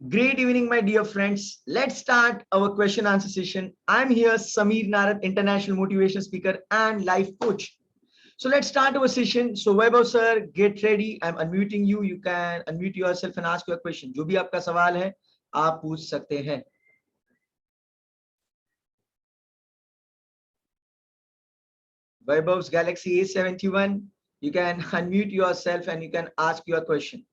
Great evening, my dear friends. Let's start our question answer session. I'm here, Sameer Narad, international motivational speaker and life coach. So let's start our session. So Vaibhav sir, get ready. I'm unmuting you. You can unmute yourself and ask your question. जो भी आपका सवाल है, आप पूछ सकते हैं. Vaibhav's Galaxy A71. You can unmute yourself and you can ask your question.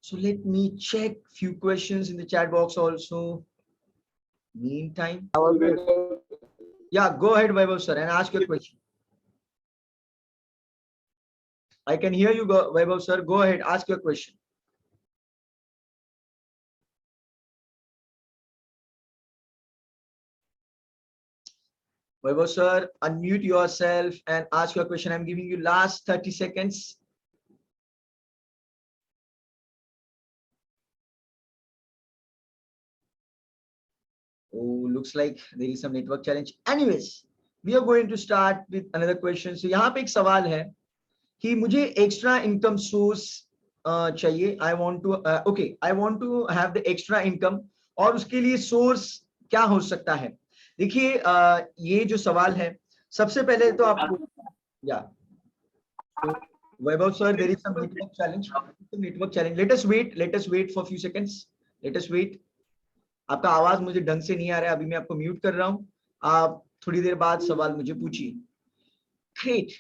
So let me check few questions in the chat box also. Meantime, yeah, go ahead, Vaibhav sir, and ask your question. I can hear you, Vaibhav sir. Go ahead, ask your question. Vaibhav sir, unmute yourself and ask your question. I'm giving you last 30 seconds. Oh, looks like there is some network challenge. Anyways, we are going to start with another question. So यहाँ पे एक सवाल है कि मुझे extra income source चाहिए. I want to have the extra income और उसके लिए source क्या हो सकता है? देखिए ये जो सवाल है, सबसे पहले तो आपको Vaibhav sir, there is some network challenge. Let us wait for few seconds. Let us wait. आपका आवाज मुझे ढंग से नहीं आ रहा है, अभी मैं आपको म्यूट कर रहा हूं. आप थोड़ी देर बाद सवाल मुझे पूछिए. ग्रेट.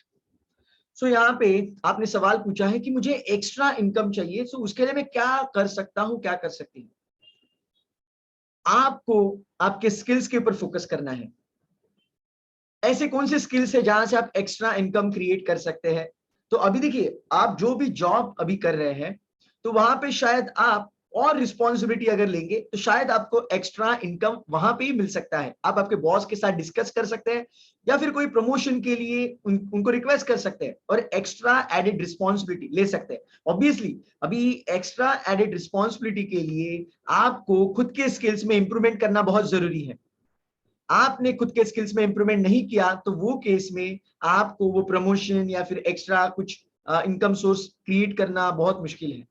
सो यहाँ पे आपने सवाल पूछा है कि मुझे एक्स्ट्रा इनकम चाहिए, सो उसके लिए मैं क्या कर सकता हूं, क्या कर सकती हूँ. आपको आपके स्किल्स के ऊपर फोकस करना है. ऐसे कौन से स्किल्स है जहां से आप एक्स्ट्रा इनकम क्रिएट कर सकते हैं. तो अभी देखिए, आप जो भी जॉब अभी कर रहे हैं, तो वहां पे शायद आप और रिस्पॉन्सिबिलिटी अगर लेंगे तो शायद आपको एक्स्ट्रा इनकम वहां पे ही मिल सकता है. आप आपके बॉस के साथ डिस्कस कर सकते हैं या फिर कोई प्रमोशन के लिए उनको रिक्वेस्ट कर सकते हैं और एक्स्ट्रा एडेड रिस्पॉन्सिबिलिटी ले सकते हैं. ऑब्वियसली अभी एक्स्ट्रा एडेड रिस्पॉन्सिबिलिटी के लिए आपको खुद के स्किल्स में इंप्रूवमेंट करना बहुत जरूरी है. आपने खुद के स्किल्स में इंप्रूवमेंट नहीं किया तो वो केस में आपको वो प्रमोशन या फिर एक्स्ट्रा कुछ इनकम सोर्स क्रिएट करना बहुत मुश्किल है.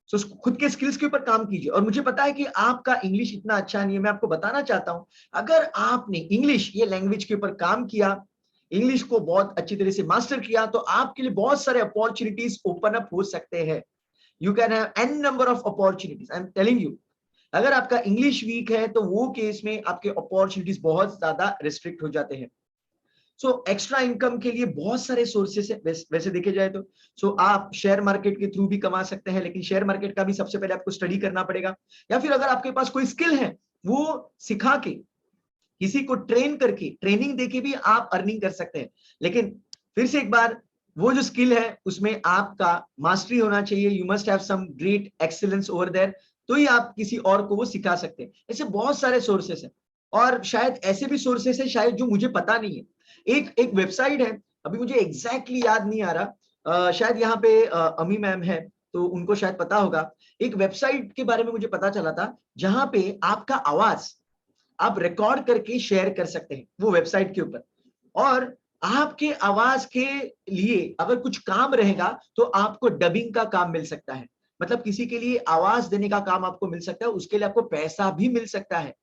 सो खुद के स्किल्स के ऊपर काम कीजिए. और मुझे पता है कि आपका इंग्लिश इतना अच्छा नहीं है. मैं आपको बताना चाहता हूं, अगर आपने इंग्लिश ये लैंग्वेज के ऊपर काम किया, इंग्लिश को बहुत अच्छी तरह से मास्टर किया, तो आपके लिए बहुत सारे अपॉर्चुनिटीज ओपन अप हो सकते हैं. You can have an number of opportunities. I am telling you, अगर आपका इंग्लिश वीक है तो वो केस में आपके अपॉर्चुनिटीज बहुत ज्यादा रिस्ट्रिक्ट हो जाते हैं. सो एक्स्ट्रा इनकम के लिए बहुत सारे सोर्सेस है. वैसे देखे जाए तो आप शेयर मार्केट के थ्रू भी कमा सकते हैं, लेकिन शेयर मार्केट का भी सबसे पहले आपको स्टडी करना पड़ेगा. या फिर अगर आपके पास कोई स्किल है, वो सिखा के, किसी को ट्रेन करके, ट्रेनिंग देके भी आप अर्निंग कर सकते हैं. लेकिन फिर से एक बार, वो जो स्किल है उसमें आपका मास्टरी होना चाहिए. You must have some great excellence over there, तो ही आप किसी और को वो सिखा सकते हैं. ऐसे बहुत सारे सोर्सेस हैं और शायद ऐसे भी सोर्सेस है शायद जो मुझे पता नहीं है. एक वेबसाइट है, अभी मुझे एग्जैक्टली याद नहीं आ रहा, शायद यहाँ पे अमी मैम है तो उनको शायद पता होगा. एक वेबसाइट के बारे में मुझे पता चला था जहां पे आपका आवाज आप रिकॉर्ड करके शेयर कर सकते हैं वो वेबसाइट के ऊपर. और आपके आवाज के लिए अगर कुछ काम रहेगा तो आपको डबिंग का काम मिल सकता है. मतलब किसी के लिए आवाज देने का काम आपको मिल सकता है, उसके लिए आपको पैसा भी मिल सकता है.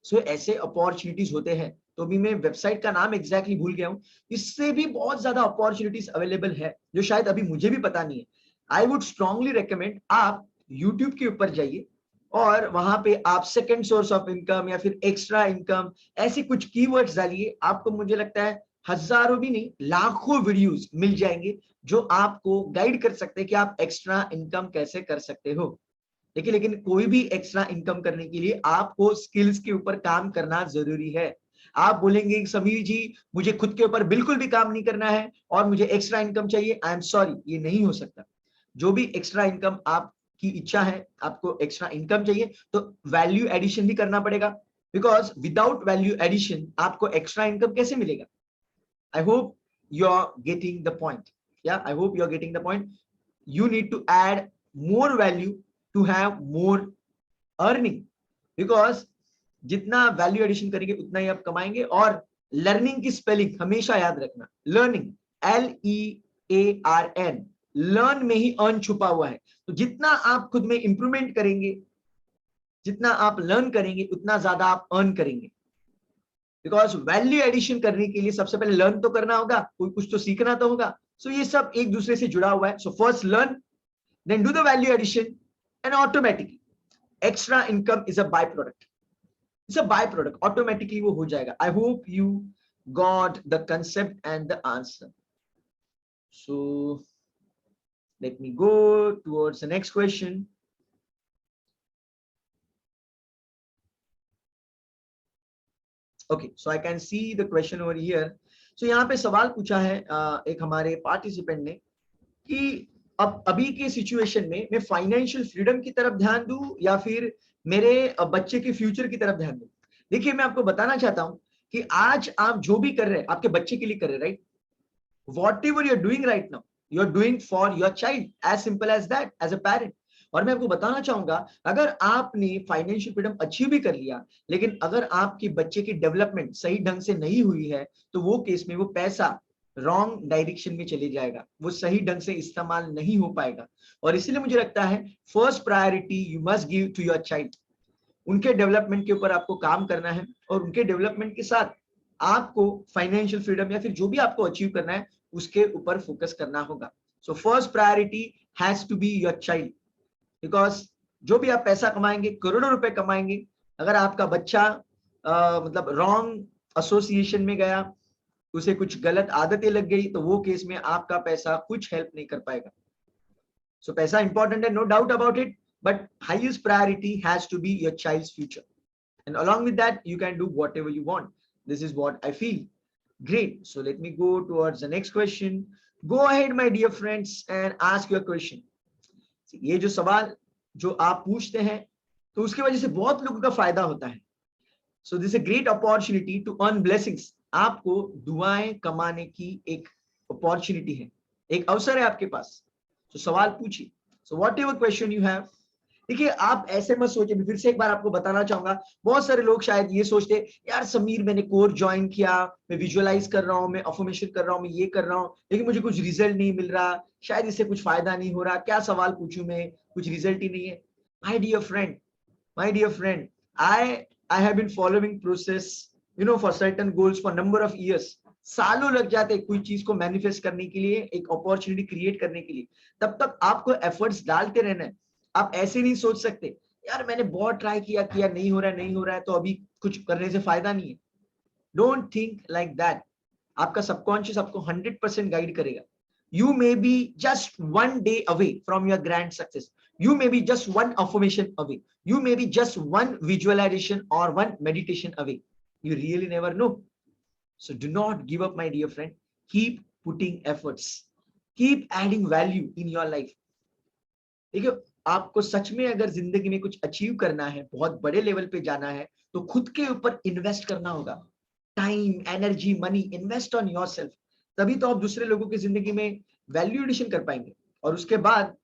सो ऐसे अपॉर्चुनिटीज होते हैं. तो अभी मैं वेबसाइट का नाम एग्जैक्टली भूल गया हूं. इससे भी बहुत ज्यादा अपॉर्चुनिटीज अवेलेबल है जो शायद अभी मुझे भी पता नहीं है. आई वुड स्ट्रांगली रिकमेंड आप यूट्यूब के ऊपर जाइए और वहां पे आप सेकंड सोर्स ऑफ इनकम या फिर एक्स्ट्रा इनकम ऐसे कुछ कीवर्ड्स डालिए. आपको मुझे लगता है हजारों भी नहीं, लाखों वीडियोस मिल जाएंगे जो आपको गाइड कर सकते हैं कि आप एक्स्ट्रा इनकम कैसे कर सकते हो. लेकिन कोई भी एक्स्ट्रा इनकम करने के लिए आपको स्किल्स के ऊपर काम करना जरूरी है. आप बोलेंगे समीर जी मुझे खुद के ऊपर बिल्कुल भी काम नहीं करना है और मुझे एक्स्ट्रा इनकम चाहिए, आई एम सॉरी, ये नहीं हो सकता. जो भी एक्स्ट्रा इनकम आपकी इच्छा है, आपको एक्स्ट्रा इनकम चाहिए तो वैल्यू एडिशन भी करना पड़ेगा. बिकॉज विदाउट वैल्यू एडिशन आपको एक्स्ट्रा इनकम कैसे मिलेगा. I hope you're getting the point. Yeah, I hope you're getting the point. You need to add more value to have more earning. Because जितना value addition करेंगे उतना ही आप कमाएंगे. और learning की स्पेलिंग हमेशा याद रखना, लर्निंग LEARN, लर्न में ही अर्न छुपा हुआ है। तो जितना आप खुद में इंप्रूवमेंट करेंगे, जितना आप लर्न करेंगे, उतना ज्यादा आप अर्न करेंगे। बिकॉज वैल्यू एडिशन करने के लिए सबसे पहले लर्न तो करना होगा, कोई कुछ तो सीखना तो होगा। सो ये सब एक दूसरे से जुड़ा हुआ है। So first learn, then do the value addition, and automatically extra income is a by product. It's a by product, automatically वो हो जाएगा। I hope you got the concept and the answer. So let me go towards the next question. Okay, so I can see the question over here. So यहाँ पे सवाल पूछा है एक हमारे पार्टिसिपेंट ने कि अब अभी के सिचुएशन में मैं फाइनेंशियल फ्रीडम की तरफ ध्यान दूं या फिर मेरे बच्चे के फ्यूचर की तरफ ध्यान दूं। देखिए, मैं आपको बताना चाहता हूं कि आज आप जो भी कर रहे हैं आपके बच्चे के लिए कर रहे हैं, right? Whatever you are doing right now, you are doing for your child, as simple as that, as a parent. और मैं आपको बताना चाहूंगा, अगर आपने फाइनेंशियल फ्रीडम अचीव भी कर लिया, लेकिन अगर आपके बच्चे की डेवलपमेंट सही ढंग से नहीं हुई है, तो वो केस में वो पैसा रॉन्ग डायरेक्शन में चले जाएगा, वो सही ढंग से इस्तेमाल नहीं हो पाएगा। और इसलिए मुझे लगता है first priority you must give to your child. उनके डेवलपमेंट के ऊपर आपको काम करना है, और उनके डेवलपमेंट के साथ आपको फाइनेंशियल फ्रीडम या फिर जो भी आपको अचीव करना है उसके ऊपर फोकस करना होगा। So first priority has to be your child. Because जो भी आप पैसा कमाएंगे, करोड़ों रुपए कमाएंगे, अगर आपका बच्चा मतलब रॉन्ग एसोसिएशन में गया, उसे कुछ गलत आदतें लग गई, तो वो केस में आपका पैसा कुछ हेल्प नहीं कर पाएगा। सो पैसा इंपॉर्टेंट है, no doubt about it, but highest priority has to be your child's future, and along with that you can do whatever you want. This is what I feel. Great. So let me go towards the next question. Go ahead my dear friends and ask your question. ये जो सवाल जो आप पूछते हैं, तो उसकी वजह से बहुत लोगों का फायदा होता है। So this is a great opportunity to earn blessings. आपको दुआएं कमाने की एक अपॉर्चुनिटी है, एक अवसर है आपके पास। तो सवाल पूछिए। So whatever question you have, देखिए आप ऐसे मत सोचिए। फिर से एक बार आपको बताना चाहूंगा, बहुत सारे लोग शायद ये सोचते यार समीर मैंने कोर्स ज्वाइन किया, मैं विजुअलाइज कर रहा हूँ, मैं अफर्मेशन कर रहा हूँ, मैं ये कर रहा हूँ, लेकिन मुझे कुछ रिजल्ट नहीं मिल रहा, शायद इससे कुछ फायदा नहीं हो रहा, क्या सवाल पूछूं मैं, कुछ रिजल्ट ही नहीं है। My dear friend, my dear friend, I have been following process, you know, for certain goals for number of years. सालों लग जाते कोई चीज को मैनिफेस्ट करने के लिए, एक अपॉर्चुनिटी क्रिएट करने के लिए। तब तक आपको एफर्ट्स डालते रहना है। आप ऐसे नहीं सोच सकते यार मैंने बहुत ट्राई किया किया नहीं हो रहा है, नहीं हो रहा है, तो अभी कुछ करने से फायदा नहीं है। Don't think like that. आपका सबकॉन्शियस आपको 100% गाइड करेगा। You may be just one day away from your grand success. You may be just one affirmation away. You may be just one visualization or one meditation away. You really never know. So do not give up, my dear friend. Keep putting efforts. Keep adding value in your life. देखिए, आपको सच में अगर जिंदगी में कुछ achieve करना है, बहुत बड़े लेवल पे जाना है, तो खुद के ऊपर इन्वेस्ट करना होगा। Time, energy, money, invest on yourself. तभी तो आप दूसरे लोगों की जिंदगी में वैल्यू एडिशन कर पाएंगे। और उसके बाद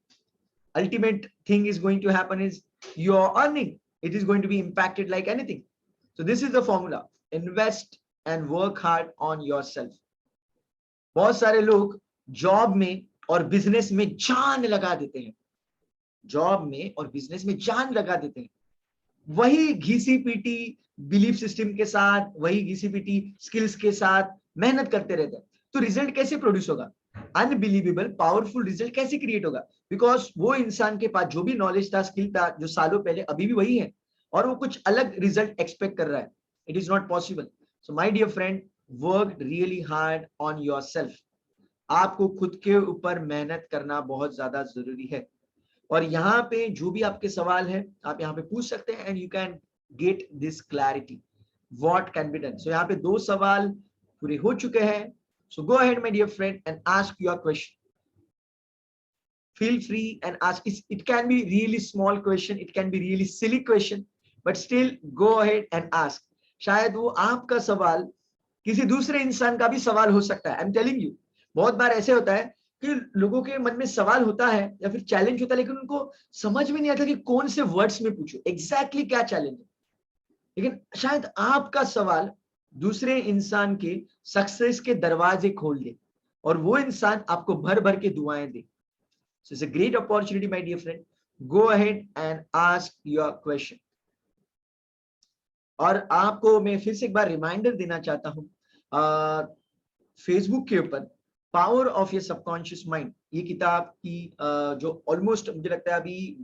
ultimate thing is going to happen is your earning. It is going to be impacted like anything. So this is the formula. Invest and work hard on yourself. बहुत सारे लोग जॉब में और बिजनेस में जान लगा देते हैं, जॉब में और बिजनेस में जान लगा देते हैं, वही घिसी पीटी बिलीफ सिस्टम के साथ, वही घिसी पीटी स्किल्स के साथ मेहनत करते रहते हैं। तो रिजल्ट कैसे प्रोड्यूस होगा? अनबिलीवेबल पावरफुल रिजल्ट कैसे क्रिएट होगा? बिकॉज वो इंसान के पास जो भी नॉलेज था, स्किल था, जो सालों पहले, अभी भी वही है, और वो कुछ अलग रिजल्ट एक्सपेक्ट कर रहा है। It is not possible. So my dear friend, work really hard on yourself. आपको खुद के ऊपर मेहनत करना बहुत ज्यादा जरूरी है। और यहाँ पे जो भी आपके सवाल है आप यहाँ पे पूछ सकते हैं, and you can get this clarity what can be done. So यहाँ पे 2 सवाल पूरे हो चुके हैं। So go ahead my dear friend and ask your question. Feel free and ask. It can be really small question, it can be really silly question, but still go ahead and ask. शायद वो आपका सवाल किसी दूसरे इंसान का भी सवाल हो सकता है। आई एम टेलिंग यू, बहुत बार ऐसे होता है कि लोगों के मन में सवाल होता है या फिर चैलेंज होता है, लेकिन उनको समझ में नहीं आता कि कौन से वर्ड्स में पूछो, एग्जैक्टली क्या चैलेंज है। लेकिन शायद आपका सवाल दूसरे इंसान के सक्सेस के दरवाजे खोल दे, और वो इंसान आपको भर भर के दुआएं दे। So it's a great opportunity, my dear friend. Go ahead and ask your question. और आपको मैं फिर से एक बार रिमाइंडर देना चाहता हूँ, फेसबुक के ऊपर power of your subconscious mind, ये किताब की जो ऑलमोस्ट मुझे लगता है अभी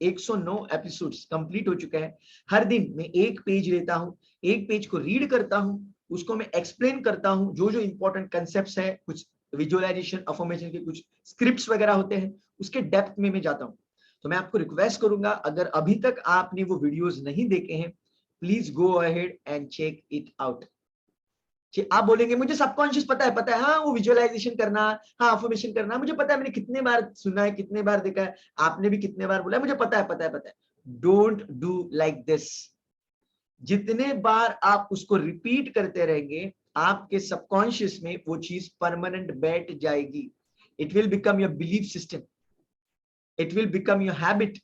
109 एपिसोड्स कंप्लीट हो चुके हैं। हर दिन मैं एक पेज लेता हूँ, एक पेज को रीड करता हूँ, उसको मैं एक्सप्लेन करता हूँ, जो जो इंपॉर्टेंट कंसेप्ट्स है, कुछ विजुअलाइजेशन अफर्मेशन के कुछ स्क्रिप्ट्स वगैरह होते हैं, उसके डेप्थ में मैं जाता हूँ। तो मैं आपको रिक्वेस्ट करूंगा, अगर अभी तक आपने वो वीडियोस नहीं देखे हैं, please go ahead and check it out. आप बोलेंगे मुझे सबकॉन्शियस पता है, हाँ वो विजुअलाइजेशन करना, हाँ अफर्मेशन करना मुझे पता है, मैंने कितने बार सुना है, कितने बार देखा है, आपने भी कितने बार बोला है, मुझे पता है। Don't do like this. जितने बार आप उसको रिपीट करते रहेंगे, आपके सबकॉन्शियस में वो चीज परमानेंट बैठ जाएगी। It will become your belief system, it will become your habit.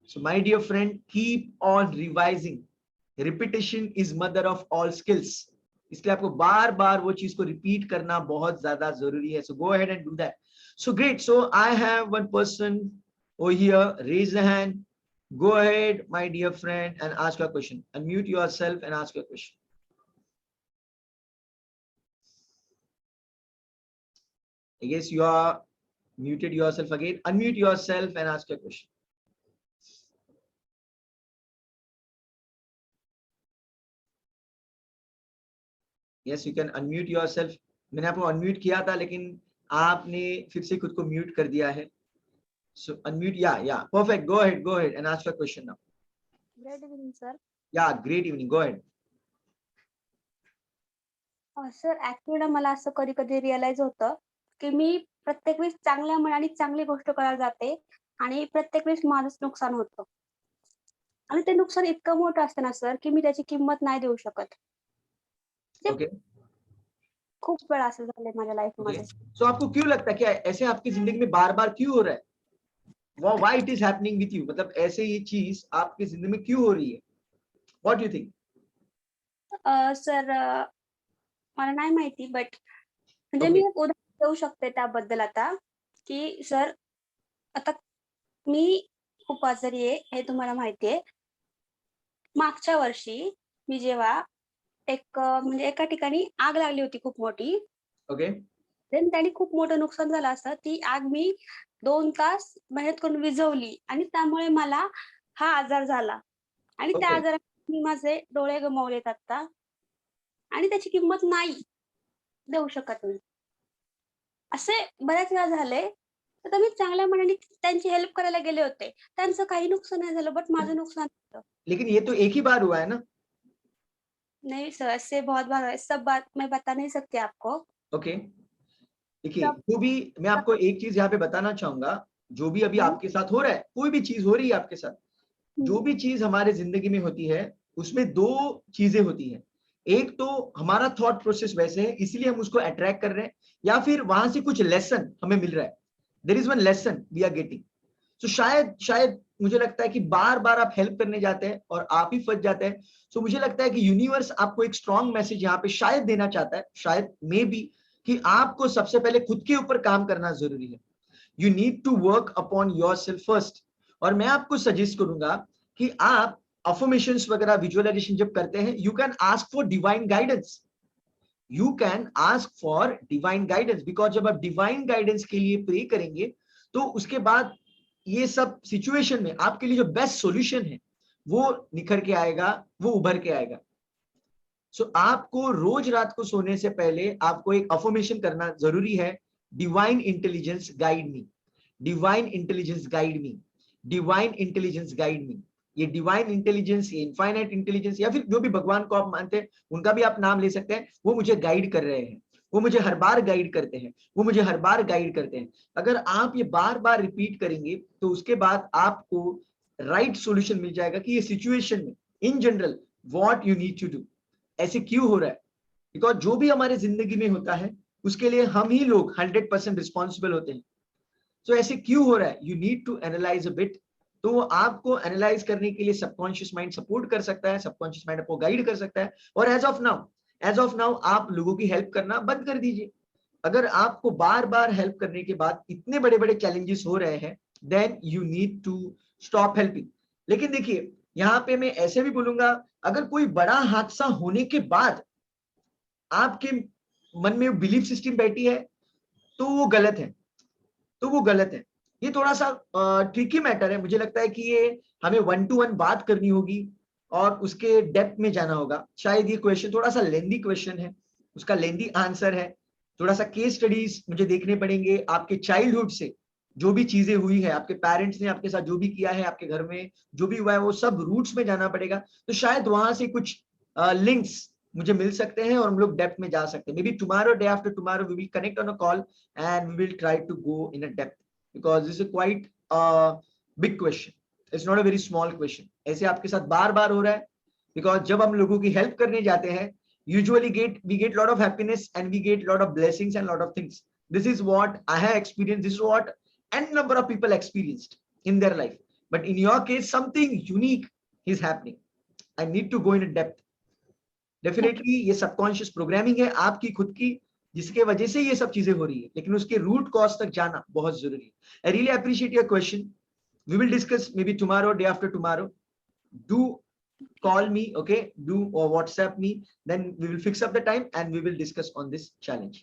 So my dear friend, keep on revising. Repetition is mother of all skills. इसलिए आपको बार बार वो चीज को रिपीट करना बहुत ज्यादा जरूरी है. So go ahead and do that. So great. So I have one person over here. Raise the hand. Go ahead, my dear friend, and ask your question. Unmute yourself and ask your question. I guess you are muted yourself again. Unmute yourself and ask your question. Yes, you can unmute yourself. मैंने आपको unmute किया था, लेकिन आपने फिर से खुद को mute कर दिया है. So unmute, yeah, perfect. Go ahead and ask your question now. Great evening, sir. Yeah, great evening. Go ahead. Sir actually मला असं कधी कधी रिअलाइज होतं की मी प्रत्येक वेळेस चांगल्या मनाने चांगली गोष्ट करायला जाते आणि प्रत्येक वेळेस माझंच नुकसान होतं आणि ते नुकसान इतकं मोठं असतं ना सर की मी त्याची किंमत नाही देऊ शकत. Okay. खूप वेळा असं झालंय माझ्या लाईफ Okay. मध्ये. So आपको क्यों लगता है कि ऐसे आपकी जिंदगी में बार बार क्यों हो रहा है? Why it is happening with you? मतलब ऐसे ये चीज आपकी जिंदगी में क्यों हो रही है? What do you think? Sir मला नाही माहिती बट म्हणजे Okay. मी एक उदाहरण देऊ शकते त्याबद्दल आता की सर आता मी खूप आजारी आहे हे तुम्हाला माहिती आहे. मागच्या वर्षी मी जेव्हा म्हणजे एका ठिकाणी आग लागली होती खूप मोठी. Okay. देन त्याने खूप मोठं नुकसान झालं असतं. ती आग मी 2 तास मेहनत करून विझवली आणि त्यामुळे मला हा आजार झाला आणि त्या Okay. आजारात मी माझे डोळे गमावलेत आता आणि त्याची किंमत नाही देऊ शकत मी. असे बऱ्याच वेळा झाले. तर मी चांगल्या मनाने त्यांची हेल्प करायला गेले होते. त्यांचं काही नुकसान नाही झालं बट माझं नुकसान झालं. लेकिन ये तो एक ही बार हुआ है ना? नहीं सर, ऐसे बहुत बार हुआ है. सब बात मैं बता नहीं सकती आपको. Okay. देखिए, सब जो भी मैं आपको एक चीज यहाँ पे बताना चाहूंगा, जो भी अभी आपके साथ हो रहा है, कोई भी चीज हो रही है आपके साथ, जो भी चीज हमारे जिंदगी में होती है, उसमें दो चीजें होती है. एक तो हमारा थॉट प्रोसेस वैसे है, इसीलिए हम उसको अट्रैक्ट कर रहे हैं, या फिर वहां से कुछ लेसन हमें मिल रहा है. There is one lesson we are getting. तो शायद मुझे लगता है कि बार बार आप हेल्प करने जाते हैं और आप ही फंस जाते हैं. सो मुझे लगता है कि यूनिवर्स आपको एक स्ट्रॉन्ग मैसेज यहाँ पे शायद देना चाहता है, शायद मे बी, कि आपको सबसे पहले खुद के ऊपर काम करना जरूरी है. You need to work upon yourself first. और मैं आपको सजेस्ट करूंगा कि आप अफर्मेशंस वगैरह विजुअलाइजेशन जब करते हैं, you can ask for divine guidance. You can ask for divine guidance, because जब आप डिवाइन गाइडेंस के लिए प्रे करेंगे, तो उसके बाद ये सब सिचुएशन में आपके लिए जो बेस्ट सॉल्यूशन है वो निखर के आएगा, वो उभर के आएगा. सो आपको रोज रात को सोने से पहले आपको एक अफर्मेशन करना जरूरी है. Divine intelligence guide me, divine intelligence guide me, divine intelligence guide me. ये डिवाइन इंटेलिजेंस, ये इनफाइनाइट इंटेलिजेंस, या फिर जो भी भगवान को आप मानते हैं उनका भी आप नाम ले सकते हैं, वो मुझे गाइड कर रहे हैं, वो मुझे हर बार गाइड करते हैं, वो मुझे हर बार गाइड करते हैं. अगर आप ये बार बार रिपीट करेंगे, तो उसके बाद आपको राइट सॉल्यूशन मिल जाएगा कि ये सिचुएशन में in general what you need to do. ऐसे क्यों हो रहा है? बिकॉज जो भी हमारे जिंदगी में होता है, उसके लिए हम ही लोग 100% रिस्पॉन्सिबल होते हैं. तो ऐसे क्यों हो रहा है? You need to analyse a bit. तो आपको एनालाइज करने के लिए सबकॉन्शियस माइंड सपोर्ट कर सकता है, सबकॉन्शियस माइंड आपको गाइड कर सकता है. और एज ऑफ नाउ आप लोगों की हेल्प करना बंद कर दीजिए. अगर आपको बार बार हेल्प करने के बाद इतने बड़े बड़े चैलेंजेस हो रहे हैं, then you need to stop helping. लेकिन देखिए यहाँ पे मैं ऐसे भी बोलूंगा, अगर कोई बड़ा हादसा होने के बाद आपके मन में बिलीफ सिस्टम बैठी है तो वो गलत है, तो वो गलत है। ये थोड़ा सा ट्रिकी मैटर है। मुझे लगता है कि ये हमें 1-to-1 बात करनी होगी और उसके डेप्थ में जाना होगा। शायद ये क्वेश्चन थोड़ा सा लेंदी क्वेश्चन है, उसका लेंदी आंसर है। थोड़ा सा केस स्टडीज मुझे देखने पड़ेंगे, आपके चाइल्डहुड से जो भी चीजें हुई है, आपके पेरेंट्स ने आपके साथ जो भी किया है, आपके घर में जो भी हुआ है, वो सब रूट्स में जाना पड़ेगा। तो शायद वहां से कुछ लिंक्स मुझे मिल सकते हैं और हम लोग डेप्थ में जा सकते हैं। Maybe tomorrow, day after tomorrow, we will connect on a call and we will try to go in a depth, because this is quite a big question. It's not a very small question. ऐसे आपके साथ बार बार हो रहा है, because जब हम लोगों की हेल्प करने जाते हैं, usually we get lot of happiness and we get lot of blessings and lot of things. This is what I have experienced. This is what n number of people experienced in their life. But in your case, something unique is happening. I need to go in a depth. Definitely ये subconscious programming है आपकी खुद की, जिसके वजह से ये सब चीजें हो रही है, लेकिन उसके रूट कॉज तक जाना बहुत जरूरी है। I really appreciate your question. We will discuss maybe tomorrow, day after tomorrow. Do call me, okay? Do or WhatsApp me, then we will fix up the time and we will discuss on this challenge.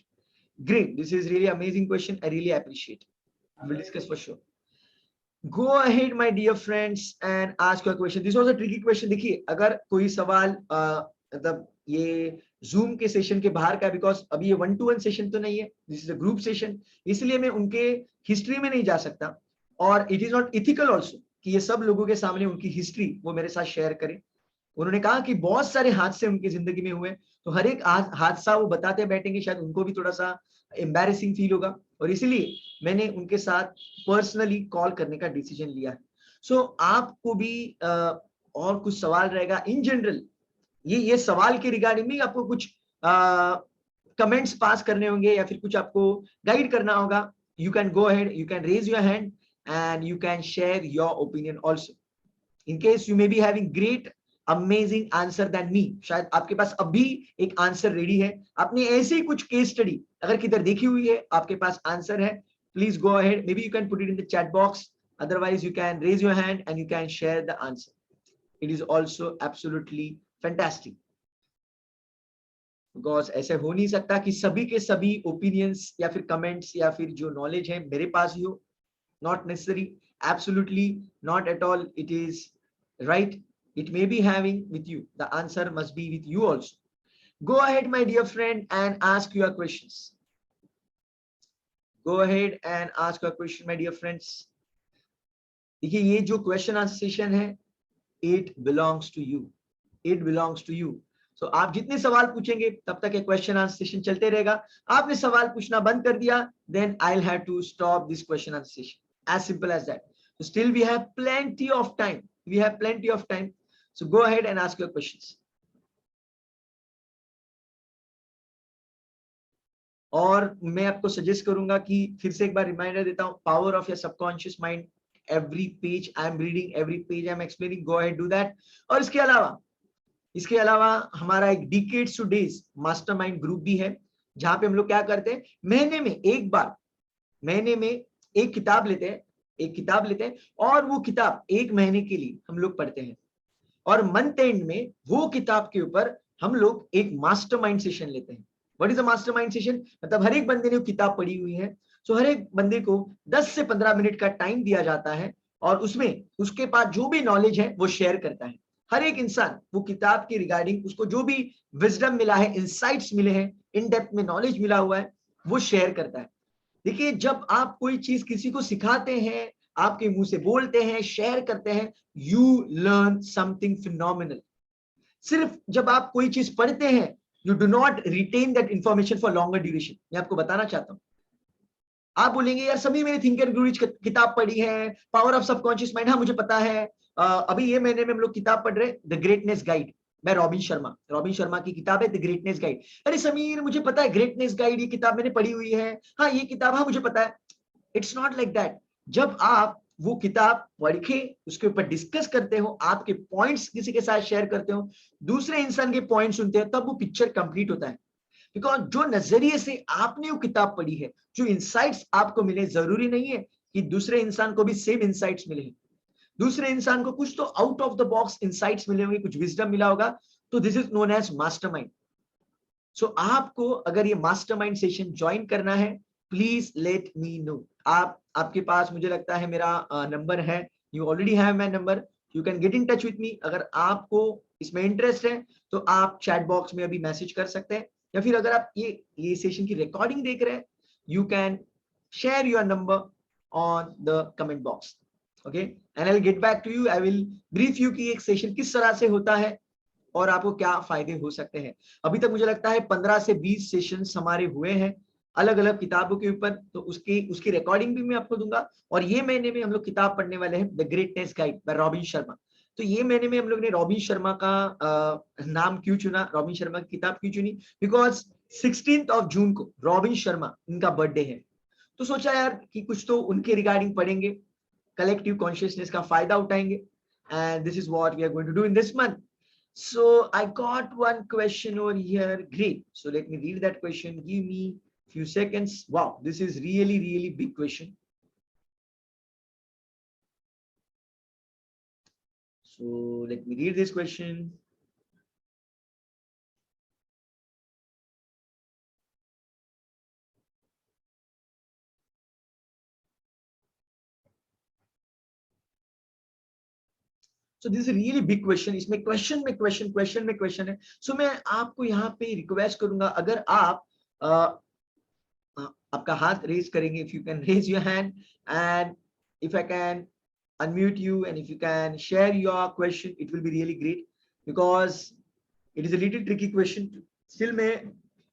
Great, this is really amazing question. I really appreciate. We will discuss for sure. Go ahead my dear friends and ask your question. This was a tricky question. देखिए अगर कोई सवाल मतलब ये zoom के session के बाहर का, बिकॉज अभी ये 1-to-1 सेशन तो नहीं है, this is a group session, इसलिए मैं उनके हिस्ट्री में नहीं जा सकता और it is not ethical also कि ये सब लोगों के सामने उनकी हिस्ट्री वो मेरे साथ शेयर करें। उन्होंने कहा कि बहुत सारे हादसे उनकी जिंदगी में हुए, तो हर एक हादसा वो बताते बैठेंगे, शायद उनको भी थोड़ा सा एम्बैरेसिंग फील होगा, और इसीलिए मैंने उनके साथ पर्सनली कॉल करने का डिसीजन लिया है। सो आपको भी और कुछ सवाल रहेगा इन जनरल, ये सवाल के रिगार्डिंग में आपको कुछ कमेंट्स पास करने होंगे या फिर कुछ आपको गाइड करना होगा, you can go ahead, you can raise your hand and you can share your opinion also. In case you may be having great amazing answer than me, शायद आपके पास अभी एक आंसर रेडी है, आपने ऐसे ही कुछ केस स्टडी अगर किधर देखी हुई है, आपके पास आंसर है, please go ahead, may be you can put it in the chat box, otherwise you can raise your hand and you can share the answer. It is also absolutely fantastic, because ऐसे हो नहीं सकता कि सभी के सभी opinions या फिर कमेंट्स या फिर जो नॉलेज है मेरे पास ही हो, not necessary, absolutely not at all, it is right, it may be having with you, the answer must be with you also. Go ahead my dear friend and ask your questions. Go ahead and ask your question my dear friends. देखिए ये जो question answer session है, it belongs to you, it belongs to you. So आप जितने सवाल पूछेंगे तब तक ये क्वेश्चन आंसर सेशन चलते रहेगा। आपने सवाल पूछना बंद कर दिया, then I'll have to stop this question answer session, as simple as that. So still we have plenty of time, we have plenty of time, so go ahead and ask your questions. और मैं आपको suggest करूंगा कि फिर से एक बार reminder देता हूं, power of your subconscious mind, every page I am reading, every page I am explaining, go ahead do that. और इसके अलावा हमारा एक decades two days mastermind group भी है, जहां पे हम लोग क्या करते हैं, महीने में एक किताब लेते हैं और वो किताब एक महीने के लिए हम लोग पढ़ते हैं, और मंथ एंड में वो किताब के ऊपर हम लोग एक मास्टरमाइंड सेशन लेते हैं। What is a mastermind session? मतलब हर एक बंदे ने वो किताब पढ़ी हुई है, सो हर एक बंदे को 10 से 15 मिनट का टाइम दिया जाता है, और उसमें उसके पास जो भी नॉलेज है वो शेयर करता है। हर एक इंसान वो किताब के रिगार्डिंग उसको जो भी विजडम मिला है, इंसाइट्स मिले हैं, इन डेप्थ में नॉलेज मिला हुआ है, वो शेयर करता है। देखिए जब आप कोई चीज किसी को सिखाते हैं, आपके मुंह से बोलते हैं, शेयर करते हैं, यू लर्न समथिंग फिनोमिनल। सिर्फ जब आप कोई चीज पढ़ते हैं, you do not retain that information for longer duration. मैं आपको बताना चाहता हूं, आप बोलेंगे यार सभी मैंने थिंक एंड ग्रो रिच किताब पढ़ी है, पावर ऑफ सबकॉन्शियस माइंड, हाँ मुझे पता है, अभी ये महीने में हम लोग किताब पढ़ रहे द ग्रेटनेस गाइड, मैं रॉबिन शर्मा की किताब है द ग्रेटनेस गाइड। अरे समीर मुझे पता है ग्रेटनेस गाइड, ये किताब मैंने पढ़ी हुई है, हाँ ये किताब, हाँ मुझे पता है। It's not like that. जब आप वो किताब पढ़ के उसके ऊपर डिस्कस करते हो, आपके पॉइंट्स किसी के साथ शेयर करते हो, दूसरे इंसान के पॉइंट सुनते हो, तब वो पिक्चर कंप्लीट होता है। बिकॉज जो नजरिए से आपने वो किताब पढ़ी है, जो इंसाइट्स आपको मिले, जरूरी नहीं है कि दूसरे इंसान को भी सेम इंसाइट्स मिले। दूसरे इंसान को कुछ तो out of the box insights मिले होंगे, कुछ विजडम मिला होगा, तो this is known as mastermind. So आपको अगर ये मास्टरमाइंड सेशन ज्वाइन करना है, प्लीज लेट मी नो। आपके पास मुझे लगता है मेरा नंबर है, you already have my number, you can get in touch with me. अगर आपको इसमें इंटरेस्ट है तो आप चैट बॉक्स में अभी मैसेज कर सकते हैं, या फिर अगर आप ये सेशन की रिकॉर्डिंग देख रहे हैं, you can share your number on the comment box. Okay, and I will get back to you, I will brief you कि एक सेशन किस तरह से होता है और आपको क्या फायदे हो सकते हैं। अभी तक मुझे लगता है 15 से 20 सेशंस हमारे हुए हैं अलग अलग किताबों के ऊपर, तो उसकी रिकॉर्डिंग भी मैं आपको दूंगा। और ये महीने में हम लोग किताब पढ़ने वाले हैं the greatness guide by Robin Sharma. तो ये महीने में हम लोग ने रॉबिन शर्मा का नाम क्यों चुना, रॉबिन शर्मा की किताब क्यों चुनी, बिकॉज 16 जून को रॉबिन शर्मा इनका बर्थडे है। तो सोचा यार कि कुछ तो उनके रिगार्डिंग पढ़ेंगे, कलेक्टिव कॉन्शियसनेस का फायदा उठाएंगे, and this is what we are going to do in this month. So I got one question over here. Great. So let me read that question. Give me few seconds. Wow, this is really, really big question. So let me read this question. So this is a really big question. इसमें question में question है. So मैं आपको यहाँ पे request करूंगा, अगर आप आपका हाथ रेज करेंगे, if you can raise your hand, and if I can unmute you, and if you can share your question, it will be really great, because it is a little tricky question. Still मैं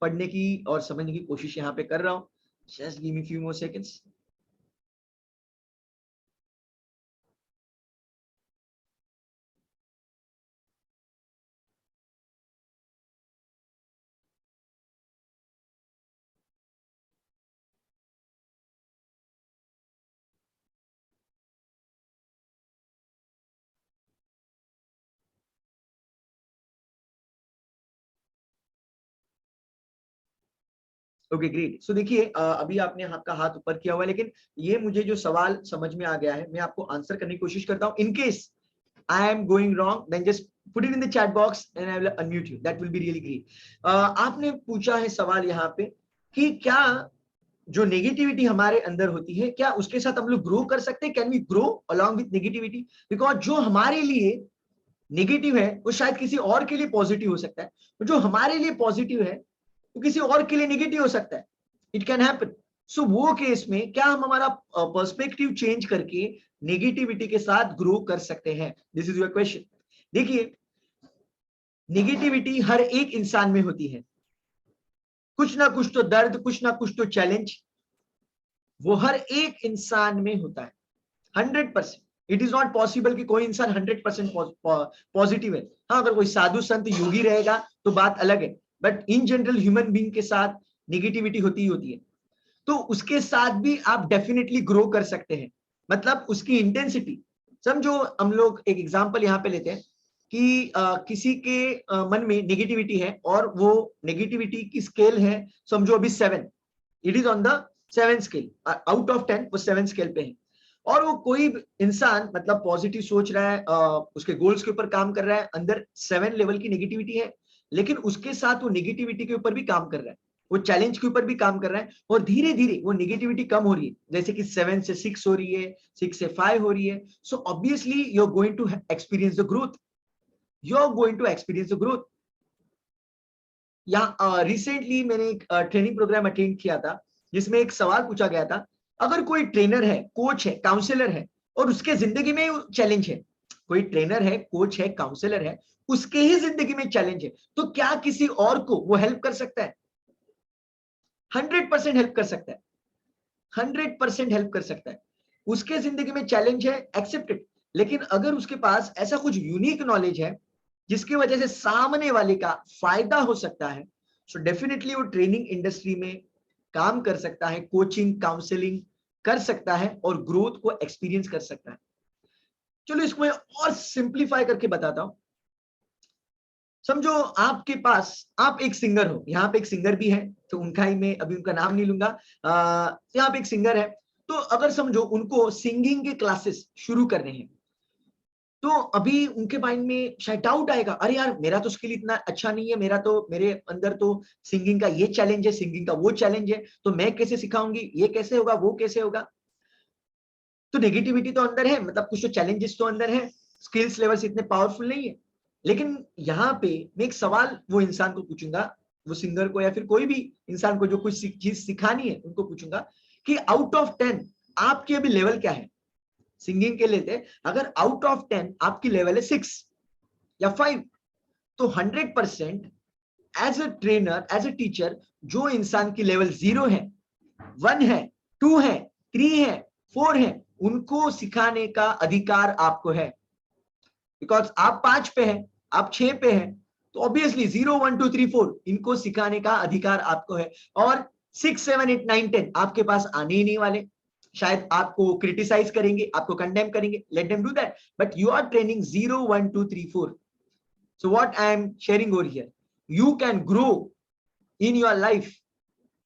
पढ़ने की और समझने की कोशिश यहाँ पे कर रहा हूँ. Just give me few more seconds. Okay great. So देखिए, अभी आपने आपका हाथ ऊपर किया हुआ है, लेकिन ये मुझे जो सवाल समझ में आ गया है, मैं आपको आंसर करने की कोशिश करता हूँ। In case I am going wrong, then just put it in the chat box and I will unmute you, that will be really great. आपने पूछा है सवाल यहाँ पे कि क्या जो नेगेटिविटी हमारे अंदर होती है, क्या उसके साथ हम लोग ग्रो कर सकते हैं, can we grow along with negativity? Because जो हमारे लिए नेगेटिव है वो शायद किसी और के लिए पॉजिटिव हो सकता है, जो हमारे लिए पॉजिटिव है तो किसी और के लिए नेगेटिव हो सकता है। It can happen. सो वो केस में क्या हम हमारा पर्सपेक्टिव चेंज करके नेगेटिविटी के साथ ग्रो कर सकते हैं? This is your question. देखिए, नेगेटिविटी हर एक इंसान में होती है, कुछ ना कुछ तो दर्द, कुछ ना कुछ तो चैलेंज, वो हर एक इंसान में होता है 100%। इट इज नॉट पॉसिबल कि कोई इंसान 100% पॉजिटिव है। हाँ, अगर कोई साधु संत योगी रहेगा तो बात अलग है, but in general human being के साथ नेगेटिविटी होती ही होती है। तो उसके साथ भी आप डेफिनेटली ग्रो कर सकते हैं, मतलब उसकी इंटेंसिटी समझो। हम लोग एक एग्जांपल यहाँ पे लेते हैं कि किसी के मन में नेगेटिविटी है और वो नेगेटिविटी की स्केल है समझो अभी 7, it is on the 7 scale, out of 10 वो 7 स्केल पे है। और वो कोई इंसान मतलब पॉजिटिव सोच रहा है, उसके गोल्स के ऊपर काम कर रहा है, अंदर 7 लेवल की नेगेटिविटी है, लेकिन उसके साथ वो नेगेटिविटी के ऊपर भी काम कर रहा है, वो चैलेंज के ऊपर भी काम कर रहा है, और धीरे धीरे वो नेगेटिविटी कम हो रही है, जैसे कि 7 से 6 हो रही है, 6 से 5 हो रही है। So obviously you are going to experience the growth, you are going to experience the growth. यहाँ रिसेंटली मैंने एक ट्रेनिंग प्रोग्राम अटेंड किया था, जिसमें एक सवाल पूछा गया था, अगर कोई ट्रेनर है, कोच है, काउंसलर है, और उसके जिंदगी में चैलेंज है, कोई ट्रेनर है, कोच है, काउंसलर है, उसके ही जिंदगी में चैलेंज है, तो क्या किसी और को वो हेल्प कर सकता है? 100% हेल्प कर सकता है, 100% हेल्प कर सकता है। उसके जिंदगी में चैलेंज है, एक्सेप्टेड, लेकिन अगर उसके पास ऐसा कुछ यूनिक नॉलेज है जिसकी वजह से सामने वाले का फायदा हो सकता है, सो डेफिनेटली वो ट्रेनिंग इंडस्ट्री में काम कर सकता है, कोचिंग काउंसलिंग कर सकता है और ग्रोथ को एक्सपीरियंस कर सकता है। चलो इसको मैं और सिंप्लीफाई करके बताता हूं। समझो आपके पास, आप एक सिंगर हो, यहाँ पे एक सिंगर भी है, तो उनका ही मैं अभी उनका नाम नहीं लूंगा, यहाँ पे एक सिंगर है, तो अगर समझो उनको सिंगिंग के क्लासेस शुरू करने हैं, तो अभी उनके माइंड में शायद डाउट आएगा, अरे यार मेरा तो स्किल इतना अच्छा नहीं है, मेरे अंदर तो सिंगिंग का ये चैलेंज है, सिंगिंग का वो चैलेंज है, तो मैं कैसे सिखाऊंगी, ये कैसे होगा, वो कैसे होगा। तो नेगेटिविटी तो अंदर है, मतलब कुछ तो चैलेंजेस तो अंदर है, स्किल्स लेवल्स इतने पावरफुल नहीं है। लेकिन यहाँ पे मैं एक सवाल वो इंसान को पूछूंगा, वो सिंगर को या फिर कोई भी इंसान को जो कुछ चीज सिखानी है उनको पूछूंगा कि आउट ऑफ 10 आपकी अभी लेवल क्या है सिंगिंग के लिए। अगर आउट ऑफ 10 आपकी लेवल है 6 या 5, तो 100% as a trainer, as a teacher, जो इंसान की लेवल 0 है, 1 है, 2 है, 3 है, 4 है, उनको सिखाने का अधिकार आपको है। बिकॉज आप 5 पे हैं, आप 6 पे हैं, तो ऑब्वियसली 0, 1, 2, 3, 4 इनको सिखाने का अधिकार आपको है। और 6, 7, 8, 9, 10 आपके पास आने ही नहीं वाले, शायद आपको क्रिटिसाइज करेंगे, आपको कंडेम करेंगे, let them do that, but you are training 0, 1, 2, 3, 4. So what I am sharing over here, you can grow in your life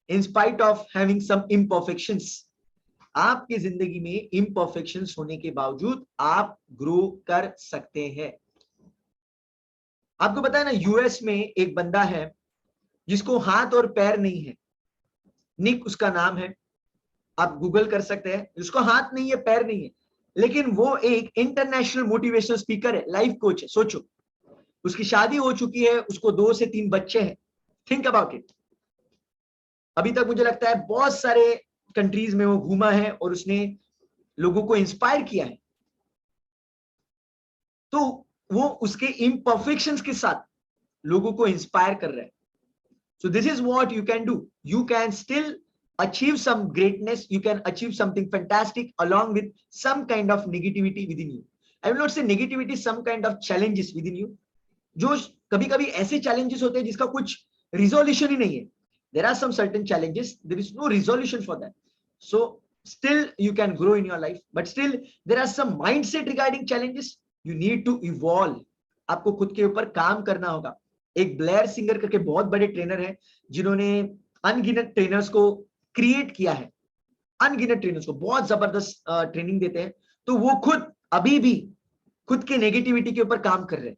in spite of having some imperfections. आपकी जिंदगी में imperfections होने के बावजूद आप ग्रो कर सकते हैं। आपको पता है ना, यूएस में एक बंदा है जिसको हाथ और पैर नहीं है, निक उसका नाम है, आप गूगल कर सकते हैं, जिसको हाथ नहीं है, पैर नहीं है, लेकिन वो एक इंटरनेशनल मोटिवेशनल स्पीकर है, लाइफ कोच है। सोचो, उसकी शादी हो चुकी है, उसको 2 से 3 बच्चे हैं। Think about it. अभी तक मुझे लगता है बहुत सारे कंट्रीज में वो घूमा है और उसने लोगों को इंस्पायर किया है। तो वो उसके इम्परफेक्शंस के साथ लोगों को इंस्पायर कर रहा है। So this is what you can do, you can still achieve some greatness, you can achieve something fantastic along with some kind of negativity within you. I will not say negativity, some kind of challenges within you, जो कभी कभी ऐसे challenges होते हैं जिसका कुछ resolution ही नहीं है। There are some certain challenges, there is no resolution for that, so still you can grow in your life, but still there are some mindset regarding challenges, you need to evolve. आपको खुद के ऊपर काम करना होगा। एक Blair singer करके बहुत बड़े ट्रेनर हैं जिन्होंने अनगिनत ट्रेनर्स को क्रिएट किया है, अनगिनत ट्रेनर्स को बहुत जबरदस्त ट्रेनिंग देते हैं, तो वो खुद अभी भी खुद के नेगेटिविटी के ऊपर काम कर रहे हैं।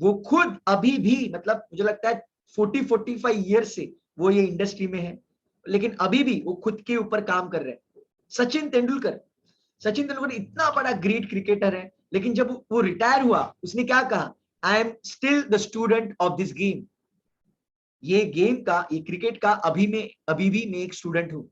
वो खुद अभी भी, मतलब मुझे लगता है 40-45 ईयर से वो ये इंडस्ट्री में है, लेकिन अभी भी वो खुद के ऊपर काम कर रहे हैं। सचिन तेंदुलकर इतना बड़ा ग्रेट क्रिकेटर है, लेकिन जब वो रिटायर हुआ उसने क्या कहा, I am still the student of this game. ये गेम का, ये क्रिकेट का अभी भी मैं एक स्टूडेंट हूं।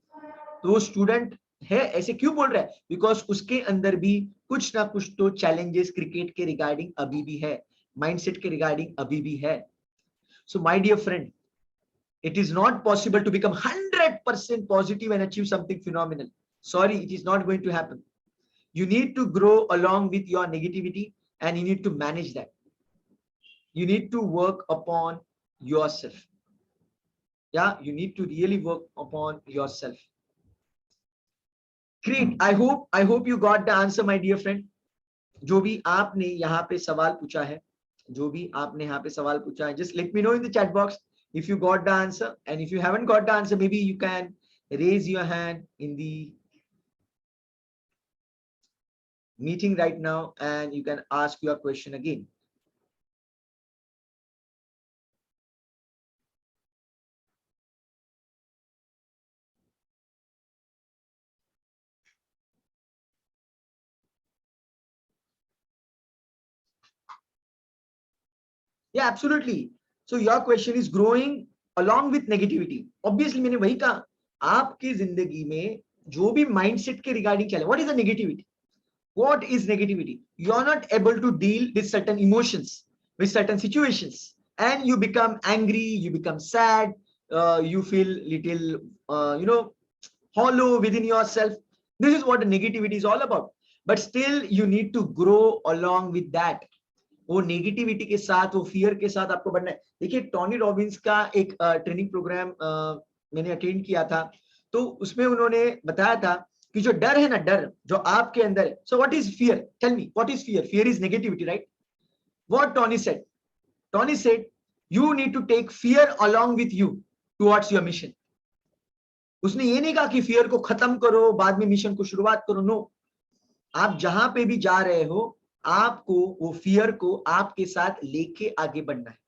तो वो स्टूडेंट है, ऐसे क्यों बोल रहा है, बिकॉज उसके अंदर भी कुछ ना कुछ तो चैलेंजेस क्रिकेट के रिगार्डिंग अभी भी है, माइंडसेट के रिगार्डिंग अभी भी है। So my dear friend, it is not possible to become 100% positive and achieve something phenomenal. Sorry, it is not going to happen. You need to grow along with your negativity and you need to manage that. You need to work upon yourself. Yeah, you need to really work upon yourself. Great. I hope you got the answer, my dear friend. जो भी आपने यहाँ पे सवाल पूछा है, just let me know in the chat box if you got the answer, and if you haven't got the answer, maybe you can raise your hand in the meeting right now and you can ask your question again. Yeah, absolutely. So your question is growing along with negativity. Obviously मैंने वही कहा, आपकी जिंदगी में जो भी mindset के regarding चले, what is the negativity? What is negativity? You are not able to deal with certain emotions, with certain situations, and you become angry, you become sad, you feel little, hollow within yourself. This is what the negativity is all about. But still, you need to grow along with that. वो negativity के साथ, वो fear के साथ आपको बढ़ना है। देखिए, टोनी रॉबिन्स का एक ट्रेनिंग प्रोग्राम मैंने अटेंड किया था, तो उसमें उन्होंने बताया था कि जो डर है ना, डर जो आपके अंदर है, so what is fear, tell me what is fear? Fear is negativity, right? What Tony said, Tony said, you need to take fear along with you towards your mission. उसने ये नहीं कहा कि फियर को खत्म करो बाद में मिशन को शुरुआत करो. नो, आप जहां पे भी जा रहे हो आपको वो फियर को आपके साथ लेके आगे बढ़ना है.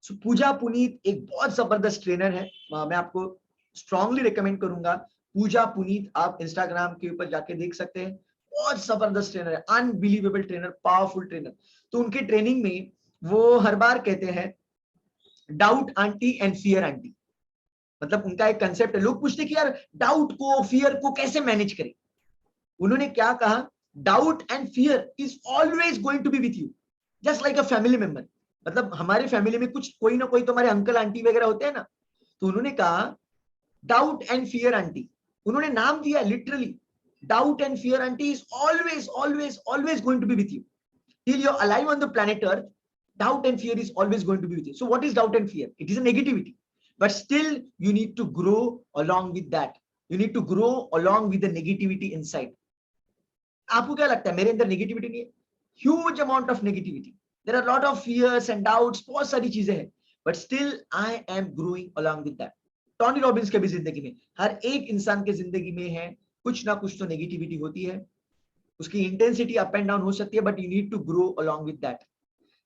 सो पूजा पुनीत एक बहुत जबरदस्त ट्रेनर है. मैं आपको स्ट्रांगली रिकमेंड करूंगा. पूजा पुनीत आप इंस्टाग्राम के ऊपर जाके देख सकते हैं. बहुत जबरदस्त ट्रेनर है, अनबिलीवेबल ट्रेनर, पावरफुल ट्रेनर. तो उनके ट्रेनिंग में वो हर बार कहते हैं doubt aunty and fear aunty. मतलब उनका एक कंसेप्ट है. लोग पूछते कि यार डाउट को फियर को कैसे मैनेज करें. उन्होंने क्या कहा, doubt and fear is always going to be with you just like a family member. मतलब हमारे फैमिली में कुछ कोई ना कोई तो हमारे अंकल आंटी वगैरह होते हैं ना. तो उन्होंने कहा डाउट एंड फियर आंटी, उन्होंने नाम दिया लिटरली. Doubt and fear aunty is always always always going to be with you till you're alive on the planet earth. Doubt and fear is always going to be with you. So what is doubt and fear? It is a negativity, but still you need to grow along with that. You need to grow along with the negativity inside. आपको क्या लगता है मेरे अंदर negativity नहीं है? Huge amount of negativity. There are a lot of fears and doubts, बहुत सारी चीजें हैं, but still I am growing along with that. Tony Robbins के भी जिंदगी में, हर एक इंसान के जिंदगी में है कुछ ना कुछ तो नेगेटिविटी होती है. उसकी इंटेंसिटी अप एंड डाउन हो सकती है, but you need to grow along with that.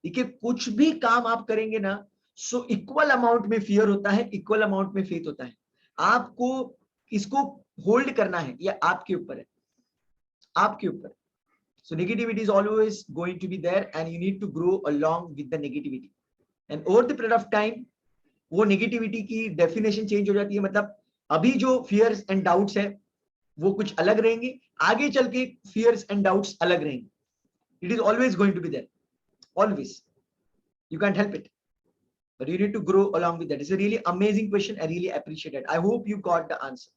देखिए कुछ भी काम आप करेंगे ना, सो इक्वल अमाउंट में फियर होता है, इक्वल अमाउंट में फेथ होता है. आपको इसको होल्ड करना है, ये आपके ऊपर है, आपके ऊपर. So negativity is always going to be there and you need to grow along with the negativity. And over the period of time वो नेगेटिविटी की डेफिनेशन चेंज हो जाती है. मतलब अभी जो फियर्स एंड डाउट्स है वो कुछ अलग रहेंगे, आगे चल के फियर्स एंड डाउट्स अलग रहेंगे. It is always going to be there, always. You can't help it, but you need to grow along with that. It's a really amazing question. I really appreciate it. I hope you got the answer.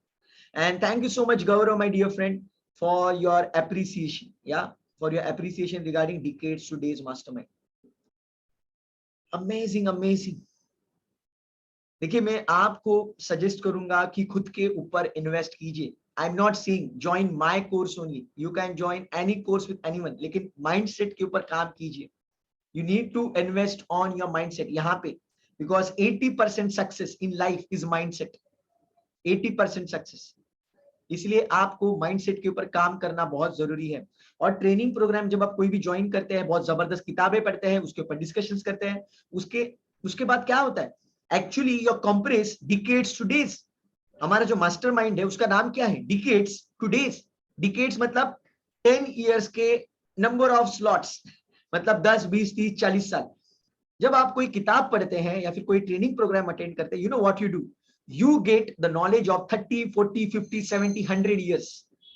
And thank you so much, Gaurav, my dear friend, for your appreciation. Yeah, for your appreciation regarding Decades to Days Mastermind. Amazing, amazing. देखिए मैं आपको suggest करूंगा कि खुद के ऊपर invest कीजिए. I'm not saying join my course only. You can join any course with anyone. लेकिन mindset के ऊपर काम कीजिए. You need to invest on your mindset. यहाँ पे because 80% success in life is mindset. 80% success. इसलिए आपको mindset के ऊपर काम करना बहुत जरूरी है. और ट्रेनिंग प्रोग्राम जब आप कोई भी ज्वाइन करते हैं, बहुत जबरदस्त किताबें पढ़ते हैं, उसके ऊपर डिस्कशंस करते हैं, उसके बाद क्या होता है, actually your compress decades two days. हमारा जो मास्टरमाइंड है उसका नाम क्या है, डिकेड्स टू डेज. डिकेड्स मतलब 10 इयर्स के नंबर ऑफ स्लॉट्स, मतलब 10, 20, 30, 40 साल. जब आप कोई किताब पढ़ते हैं या फिर कोई ट्रेनिंग प्रोग्राम अटेंड करते हैं, you know what you do, you get the knowledge of 30, 40, 50, 70, 100 years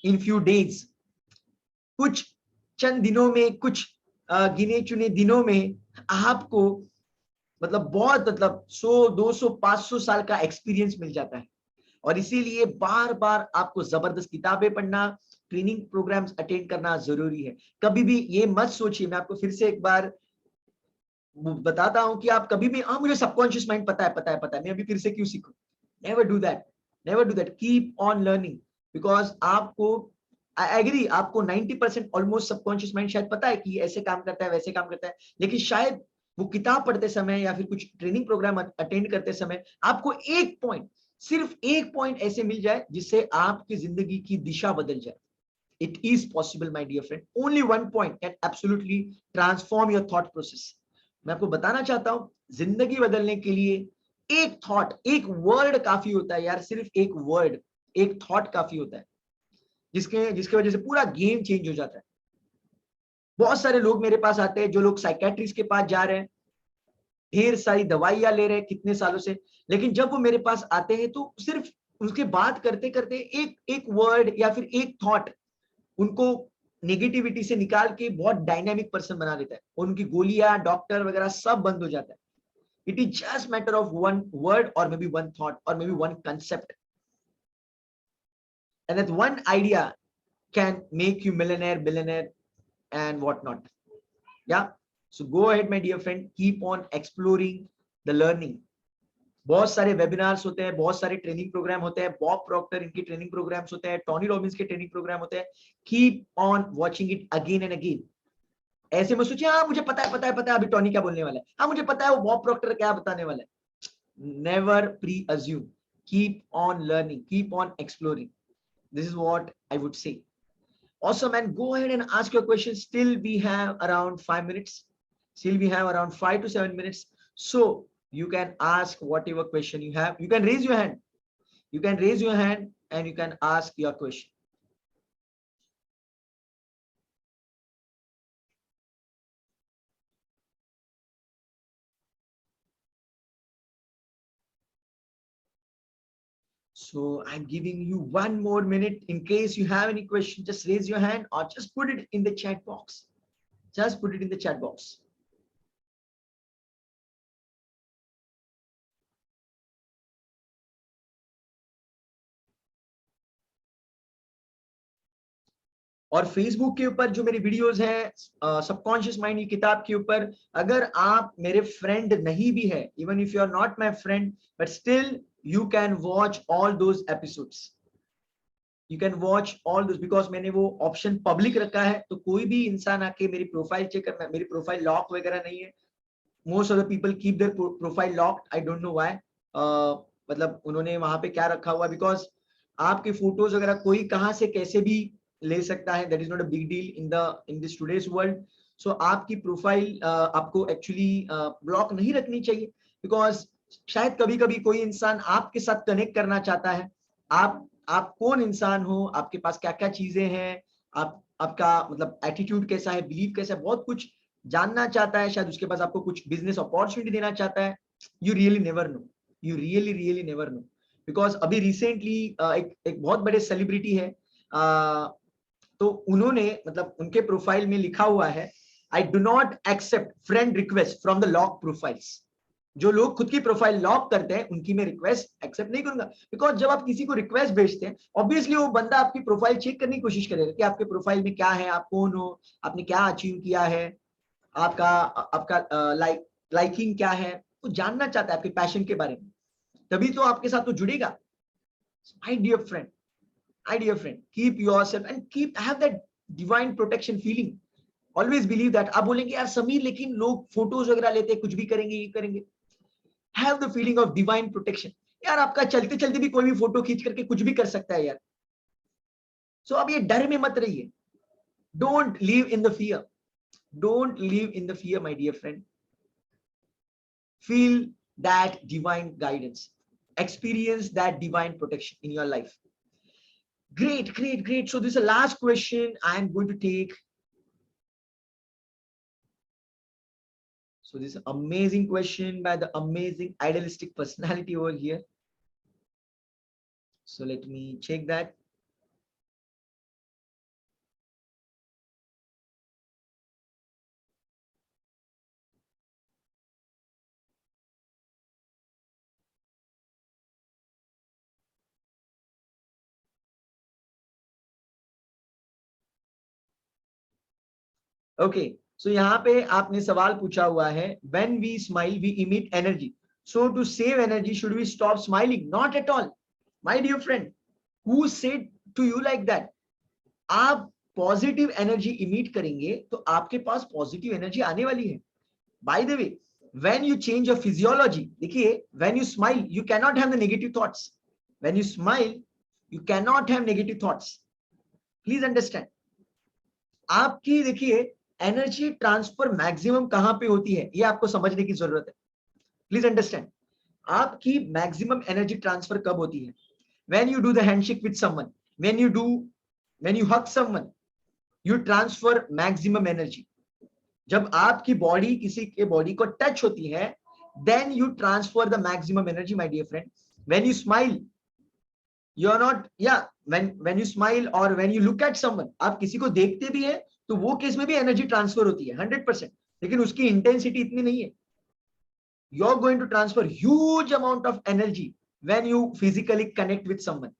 in few days. कुछ चंद दिनों में, कुछ गिने चुने दिनों में आपको मतलब बहुत मतलब 100, 200, 500 साल का एक्सपीरियंस मिल जाता है. और इसीलिए बार बार आपको जबरदस्त किताबें पढ़ना, ट्रेनिंग प्रोग्राम्स अटेंड करना जरूरी है. कभी भी ये मत सोचिए, मैं आपको फिर से एक बार बताता हूं कि आप कभी भी मुझे सबकॉन्शियस माइंड पता है, मैं अभी फिर से क्यों सीखूं. Never do that, never do that. Keep on learning, because आपको आई एग्री, आपको 90% ऑलमोस्ट सबकॉन्शियस माइंड शायद पता है कि ऐसे काम करता है, वैसे काम करता है, लेकिन शायद वो किताब पढ़ते समय या फिर कुछ ट्रेनिंग प्रोग्राम अटेंड करते समय आपको एक पॉइंट, सिर्फ एक पॉइंट ऐसे मिल जाए जिससे आपकी जिंदगी की दिशा बदल जाए. It is possible, my dear friend. Only one point can absolutely transform your thought process. मैं आपको बताना चाहता हूं, जिंदगी बदलने के लिए एक थॉट, एक वर्ड काफी होता है यार. सिर्फ एक वर्ड, एक थॉट काफी होता है, जिसके वजह से पूरा गेम चेंज हो जाता है. बहुत सारे लोग मेरे पास आते हैं, जो लोग साइकेट्रिस्ट के पास जा रहे हैं, ढेर सारी दवाइयां ले रहे हैं कितने सालों से, लेकिन जब वो मेरे पास आते हैं तो सिर्फ उसके बात करते करते एक वर्ड या फिर एक थॉट उनको नेगेटिविटी से निकाल के बहुत डायनामिक पर्सन बना देता है. उनकी गोलियां, डॉक्टर वगैरह सब बंद हो जाता है. It is just matter of one word और मे बी वन थॉट और may be one concept, and that one idea can make you millionaire, billionaire and what not. Yeah so go ahead my dear friend, keep on exploring the learning. बहुत सारे webinars होते हैं, बहुत सारे training programme होते हैं. Bob Procter इनके training programmes होते हैं, टॉनी रॉबिन्स के ट्रेनिंग प्रोग्राम होते हैं. Keep on watching it again and again. ऐसे में सोचिए हाँ मुझे पता है पता है पता है अभी टॉनी क्या बोलने वाला है, हाँ मुझे पता है वो बॉब प्रॉक्टर क्या बताने वाला है। Never pre assume, keep on learning, keep on exploring, this is what I would say. Awesome, and go ahead and ask your question. Still we have around 5 minutes, still we have around 5 to 7 minutes, so you can ask whatever question you have. You can raise your hand, you can raise your hand and you can ask your question. So I'm giving you 1 more minute. In case you have any question, just raise your hand or just put it in the chat box. Just put it in the chat box. और Facebook के ऊपर जो मेरी videos हैं subconscious mind की किताब के ऊपर, अगर आप मेरे फ्रेंड नहीं भी है, even if you are not my friend, but still you can watch all those episodes, you can watch all those, because मैंने वो ऑप्शन पब्लिक रखा है, तो कोई भी इंसान आके मेरी प्रोफाइल चेक करना, मेरी प्रोफाइल लॉक वगैरह नहीं है। Most of the people keep their profile locked, I don't know why, मतलब उन्होंने वहां पे क्या रखा हुआ, बिकॉज आपके फोटोज वगैरह कोई कहां से कैसे भी ले सकता है, that is not a big deal in this today's world. So आपकी प्रोफाइल आपको एक्चुअली ब्लॉक नहीं रखनी चाहिए, बिकॉज शायद कभी कभी कोई इंसान आपके साथ कनेक्ट करना चाहता है, आप कौन इंसान हो, आपके पास क्या क्या चीजें हैं, आपका मतलब एटीट्यूड कैसा है, बिलीव कैसा है, बहुत कुछ जानना चाहता है, शायद उसके पास आपको कुछ बिजनेस अपॉर्चुनिटी देना चाहता है। You really never know, you really really never know, because अभी रिसेंटली एक बहुत बड़े सेलिब्रिटी है, तो उन्होंने मतलब उनके प्रोफाइल में लिखा हुआ है, I do not accept friend request from the lock profiles. जो लोग खुद की प्रोफाइल लॉक करते हैं उनकी मैं रिक्वेस्ट एक्सेप्ट नहीं करूंगा, बिकॉज जब आप किसी को रिक्वेस्ट भेजते हैं, ऑब्वियसली वो बंदा आपकी प्रोफाइल चेक करने की कोशिश करेगा कि आपके प्रोफाइल में क्या है, आप कौन हो, आपने क्या अचीव किया है, आपका आपका लाइकिंग क्या है, वो जानना चाहता है आपके पैशन के बारे में, तभी तो आपके साथ तो जुड़ेगा। My dear friend, my dear friend, keep yourself and keep have that divine protection feeling. Always believe that. आप बोलेंगे यार समीर लेकिन लोग फोटोज वगैरह लेते हैं, कुछ भी करेंगे, ये करेंगे, have the feeling of divine protection. यार आपका चलते चलते भी कोई भी फोटो खींच करके कुछ भी कर सकता है यार। सो अब ये डर में मत रहिए, don't live in the fear, don't live in the fear my dear friend, feel that divine guidance, experience that divine protection in your life. Great, great, great. So this is the last question I'm going to take. So this amazing question by the amazing idealistic personality over here. So let me check that. Okay. So यहाँ पे आपने सवाल पूछा हुआ है, when we smile we emit energy, so to save energy should we stop smiling? Not at all, my dear friend. Who said to you like that? आप positive energy emit करेंगे तो आपके पास पॉजिटिव एनर्जी आने वाली है। By the way, when you change your physiology, देखिए when you smile you can not have the negative thoughts, when you smile you can not have negative thoughts, please understand. आपकी देखिए energy transfer maximum कहां पे होती है, ये आपको समझने की जरूरत है, प्लीज अंडरस्टैंड। आपकी मैक्सिमम एनर्जी ट्रांसफर कब होती है? When you do the handshake with someone, when you hug someone, you transfer maximum energy. जब आपकी बॉडी किसी के बॉडी को टच होती है, then you transfer the maximum energy my dear friend. When you smile you are not, या when you smile और when you look at someone, आप किसी को देखते भी है तो वो केस में भी एनर्जी ट्रांसफर होती है 100%, लेकिन उसकी इंटेंसिटी इतनी नहीं है। You are going to transfer huge amount of energy when you physically connect with someone,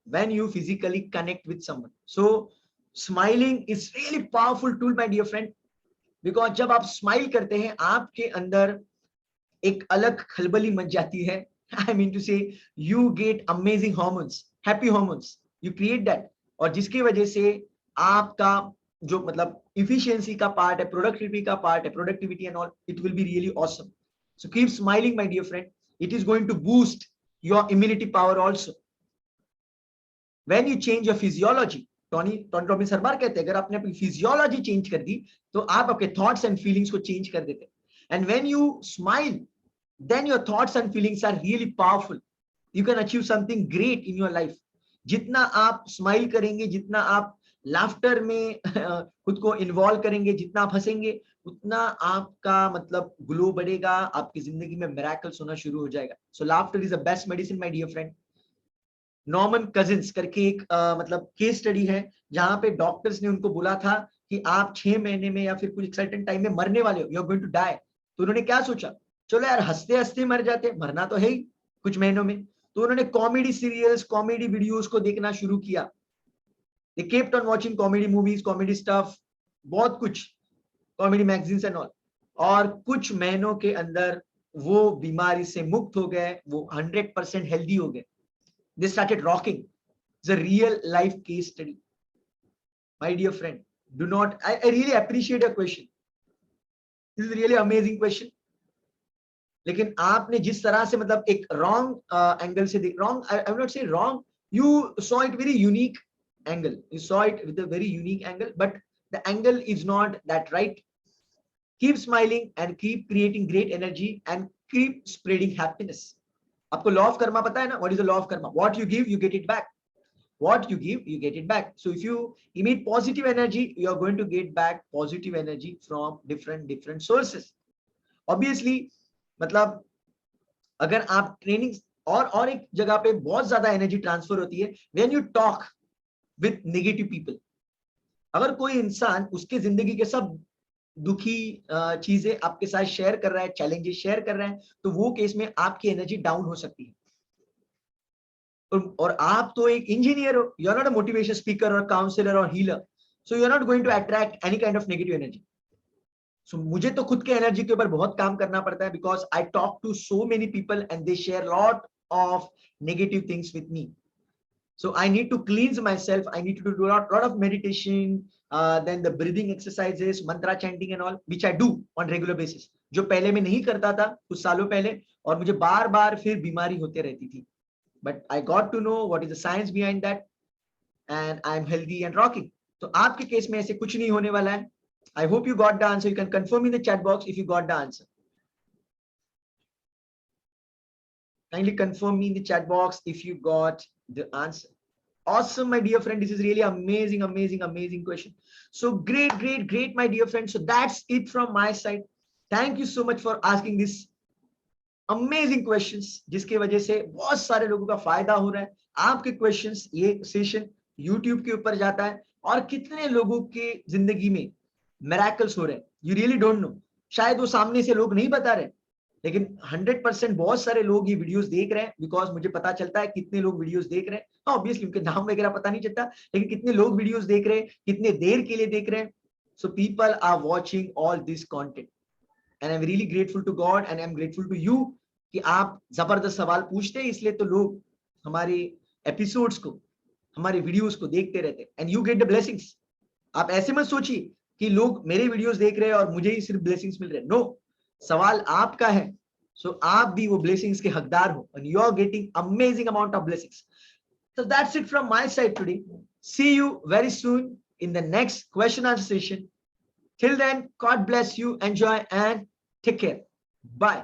when you physically connect with someone. So smiling is really powerful tool my dear friend, because जब आप smile करते हैं आपके अंदर एक अलग खलबली much जाती है। I mean to say you get amazing hormones, happy hormones, you create that, और जिसकी वजह से आपका जो मतलब efficiency का part है, productivity का part है, productivity and all, it will be really awesome. So keep smiling, my dear friend. It is going to boost your immunity power also. When you change your physiology, Tony Robbins हर बार कहते हैं, अगर आपने अपनी physiology change कर दी तो आप आपके थॉट्स एंड फीलिंग्स को चेंज कर देते हैं. And when you smile, then your thoughts and feelings are really powerful. You can achieve something great in your life. जितना आप स्माइल करेंगे, जितना आप लाफ्टर में खुद को इन्वॉल्व करेंगे, जितना आप हंसेंगे, उतना आपका मतलब ग्लो बढ़ेगा, आपकी जिंदगी में मिरेकल्स होना शुरू हो जाएगा. So laughter is the best medicine, my dear friend. Norman Cousins करके एक मतलब केस स्टडी है जहां पे डॉक्टर्स ने उनको बोला था कि आप 6 महीने में या फिर कुछ सर्टेन टाइम में मरने वाले हो, you are going to die. तो उन्होंने क्या सोचा, चलो यार हंसते हंसते मर जाते, मरना तो है ही कुछ महीनों में. तो उन्होंने कॉमेडी सीरियल्स, कॉमेडी वीडियोस को देखना शुरू किया. They kept on watching comedy movies, comedy stuff, बहुत कुछ कॉमेडी मैगजीन्स एंड ऑल. और कुछ महीनों के अंदर वो बीमारी से मुक्त हो गए, वो 100% हेल्दी हो गए. They started rocking. It's a real life case study. My dear friend, do not, I really appreciate your question. This is really amazing question. लेकिन आपने जिस तरह से मतलब एक रॉन्ग एंगल से देख, wrong, I will not say wrong, you saw it very unique angle. You saw it with a very unique angle, but the angle is not that right. Keep smiling and keep creating great energy and keep spreading happiness. आपको law of Karma पता है ना? What is the law of Karma? What you give you get it back. What you give you get it back. So if you emit positive energy, you are going to get back positive energy from different sources. Obviously मतलब अगर आप training और एक जगह पे बहुत ज्यादा energy transfer होती है when you talk with negative people. अगर कोई इंसान उसके जिंदगी के सब दुखी चीजें आपके साथ शेयर कर रहा है, चैलेंजेस शेयर कर रहा है, तो वो केस में आपकी एनर्जी डाउन हो सकती है. और आप तो एक इंजीनियर हो, you are not a motivation speaker और काउंसलर और healer, so you are not going to attract any kind of negative energy. So मुझे तो खुद के एनर्जी के ऊपर बहुत काम करना पड़ता है, because I talk to so many people and they share lot of negative things with me. So I need to cleanse myself. I need to do lot of meditation, then the breathing exercises, mantra chanting and all, which I do on regular basis. जो पहले मैं नहीं करता था कुछ सालों पहले, और मुझे बार बार फिर बीमारी होते रहती थी. But I got to know what is the science behind that, and I am healthy and rocking. तो आपके केस में ऐसे कुछ नहीं होने वाला है. I hope you got the answer. You can confirm in the chat box if you got the answer. Kindly confirm me in the chat box if you got the answer. Awesome, my dear friend. This is really amazing question. So great, my dear friend. So that's it from my side. Thank you so much for asking this amazing questions, जिसके वजह से बहुत सारे लोगों का फायदा हो रहा है. आपके questions, ये सेशन YouTube के ऊपर जाता है और कितने लोगों के जिंदगी में miracles हो रहे हैं. You really don't know. शायद वो सामने से लोग नहीं बता रहे, लेकिन 100% बहुत सारे लोग ये वीडियोस देख रहे हैं, बिकॉज मुझे पता चलता है कितने लोग वीडियोस देख रहे हैं. ऑब्वियसली उनके नाम वगैरह पता नहीं चलता, लेकिन कितने लोग वीडियोस देख रहे हैं, कितने देर के लिए देख रहे हैं. So people are watching all this content and I am really grateful to God and I am grateful to you कि आप जबरदस्त सवाल पूछते हैं, इसलिए तो लोग हमारे एपिसोड्स को, हमारे वीडियोस को देखते रहते हैं and you get the blessings. आप ऐसे मत सोचिए कि लोग मेरे वीडियोस देख रहे हैं और मुझे ही सिर्फ ब्लेसिंग्स मिल रहे हैं. नो, सवाल आपका है, सो आप भी वो ब्लेसिंग्स के हकदार हो and you are getting amazing amount of blessings. So that's it from my side today. See you very soon in the next question answer session. Till then, God bless you, enjoy and take care. Bye.